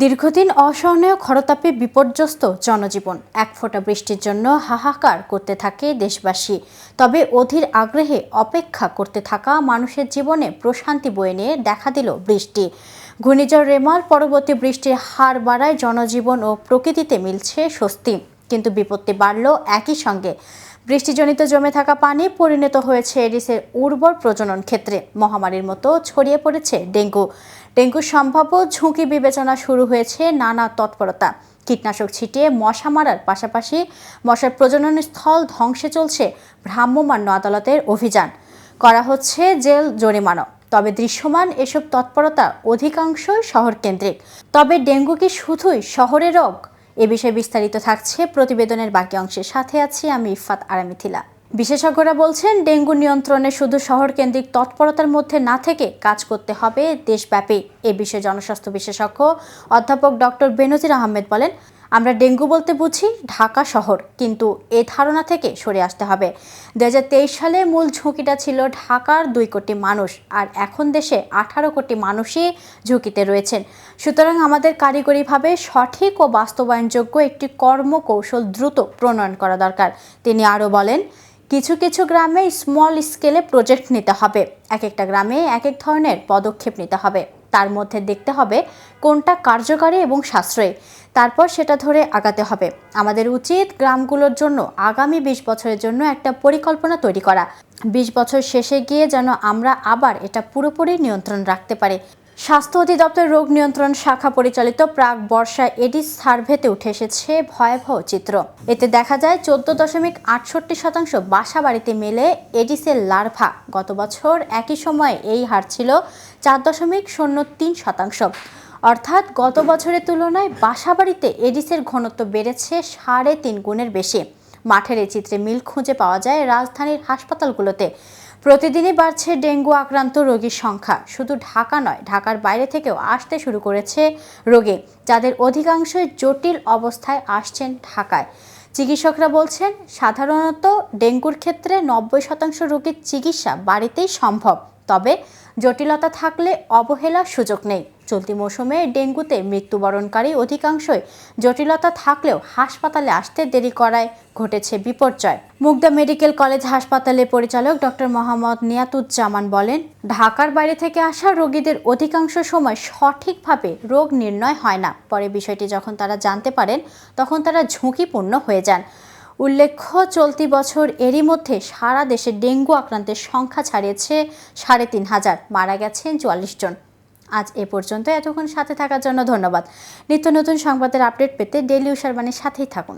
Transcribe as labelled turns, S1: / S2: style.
S1: দীর্ঘদিন অসহনীয় খরতাপে বিপর্যস্ত জনজীবন। এক ফোঁটা বৃষ্টির জন্য হাহাকার করতে থাকে দেশবাসী। তবে অধীর আগ্রহে অপেক্ষা করতে থাকা মানুষের জীবনে প্রশান্তি বয়ে নিয়ে দেখা দিল বৃষ্টি। ঘূর্ণিঝড় রেমাল পরবর্তী বৃষ্টির হার বাড়ায় জনজীবন ও প্রকৃতিতে মিলছে স্বস্তি। কিন্তু বিপত্তি বাড়ল একই সঙ্গে। বৃষ্টিজনিত জমে থাকা পানি পরিণত হয়েছে এডিসের উর্বর প্রজনন ক্ষেত্রে। মহামারীর মতো ছড়িয়ে পড়েছে ডেঙ্গুর সম্ভাব্য ঝুঁকি বিবেচনা শুরু হয়েছে নানা তৎপরতা। কীটনাশক ছিটিয়ে মশা মারার পাশাপাশি মশার প্রজনন স্থল ধ্বংসে চলছে ভ্রাম্যমাণ আদালতের অভিযান। করা হচ্ছে জেল জরিমানা। তবে দৃশ্যমান এসব তৎপরতা অধিকাংশই শহর কেন্দ্রিক। তবে ডেঙ্গু কি শুধুই শহরের রোগ? এ বিষয়ে বিস্তারিত থাকছে প্রতিবেদনের বাকি অংশের সাথে আছি আমি ইফাত আরামিথিলা। বিশেষজ্ঞরা বলছেন, ডেঙ্গু নিয়ন্ত্রণে শুধু শহর কেন্দ্রিক তৎপরতার মধ্যে না থেকে কাজ করতে হবে দেশব্যাপী। এ বিষয়ে জনস্বাস্থ্য বিশেষজ্ঞ অধ্যাপক ডক্টর বেনজির আহমেদ বলেন, আমরা ডেঙ্গু বলতে বুঝি ঢাকা শহর, কিন্তু এ ধারণা থেকে সরে আসতে হবে। 2023 সালে মূল ঝুঁকিটা ছিল ঢাকার 2 কোটি মানুষ, আর এখন দেশে 18 কোটি মানুষই ঝুঁকিতে রয়েছেন। সুতরাং আমাদের কারিগরিভাবে সঠিক ও বাস্তবায়নযোগ্য একটি কর্মকৌশল দ্রুত প্রণয়ন করা দরকার। তিনি আরও বলেন, কিছু কিছু গ্রামে স্মল স্কেলে প্রজেক্ট নিতে হবে। এক একটা গ্রামে এক এক ধরনের পদক্ষেপ নিতে হবে। তার মধ্যে দেখতে হবে কোনটা কার্যকারী এবং সাশ্রয়ী, তারপর সেটা ধরে আগাতে হবে। আমাদের উচিত গ্রামগুলোর জন্য আগামী 20 বছরের জন্য একটা পরিকল্পনা তৈরি করা। 20 বছর শেষে গিয়ে যেন আমরা আবার এটা পুরোপুরি নিয়ন্ত্রণ রাখতে পারি। স্বাস্থ্য অধিদপ্তর রোগ নিয়ন্ত্রণ শাখা পরিচালিত প্রাক বর্ষা এডিস সার্ভেতে উঠে এসেছে ভয়াবহ চিত্র। এতে দেখা যায় 14.68% বাসা বাড়িতে মেলে এডিসের লার্ভা। গত বছর একই সময়ে এই হার ছিল 4.03%। অর্থাৎ গত বছরের তুলনায় বাসাবাড়িতে এডিসের ঘনত্ব বেড়েছে 3.5 গুণের বেশি। মাঠের এই চিত্রে মিল খুঁজে পাওয়া যায় রাজধানীর হাসপাতালগুলোতে। প্রতিদিনই বাড়ছে ডেঙ্গু আক্রান্ত রোগীর সংখ্যা। শুধু ঢাকা নয়, ঢাকার বাইরে থেকেও আসতে শুরু করেছে রোগী, যাদের অধিকাংশই জটিল অবস্থায় আসছেন ঢাকায়। চিকিৎসকরা বলছেন, সাধারণত ডেঙ্গুর ক্ষেত্রে 90% রোগীর চিকিৎসা বাড়িতেই সম্ভব। তবে জটিলতা থাকলে অবহেলার সুযোগ নেই। চলতি মৌসুমে ডেঙ্গুতে মৃত্যুবরণকারী অধিকাংশই জটিলতা থাকলেও হাসপাতালে আসতে দেরি করায় ঘটেছে বিপর্যয়। মুগদা মেডিকেল কলেজ হাসপাতালের পরিচালক ডক্টর মোহাম্মদ নিয়াতুজ্জামান বলেন, ঢাকার বাইরে থেকে আসা রোগীদের অধিকাংশ সময় সঠিকভাবে রোগ নির্ণয় হয় না। পরে বিষয়টি যখন তারা জানতে পারেন, তখন তারা ঝুঁকিপূর্ণ হয়ে যান। উল্লেখ্য, চলতি বছর এরই মধ্যে সারা দেশে ডেঙ্গু আক্রান্তের সংখ্যা ছাড়িয়েছে 3,500। মারা গেছেন 44 জন। আজ এ পর্যন্ত। এতক্ষণ সাথে থাকার জন্য ধন্যবাদ। নিত্য নতুন সংবাদের আপডেট পেতে ডেইলি উশারবাণীর সাথেই থাকুন।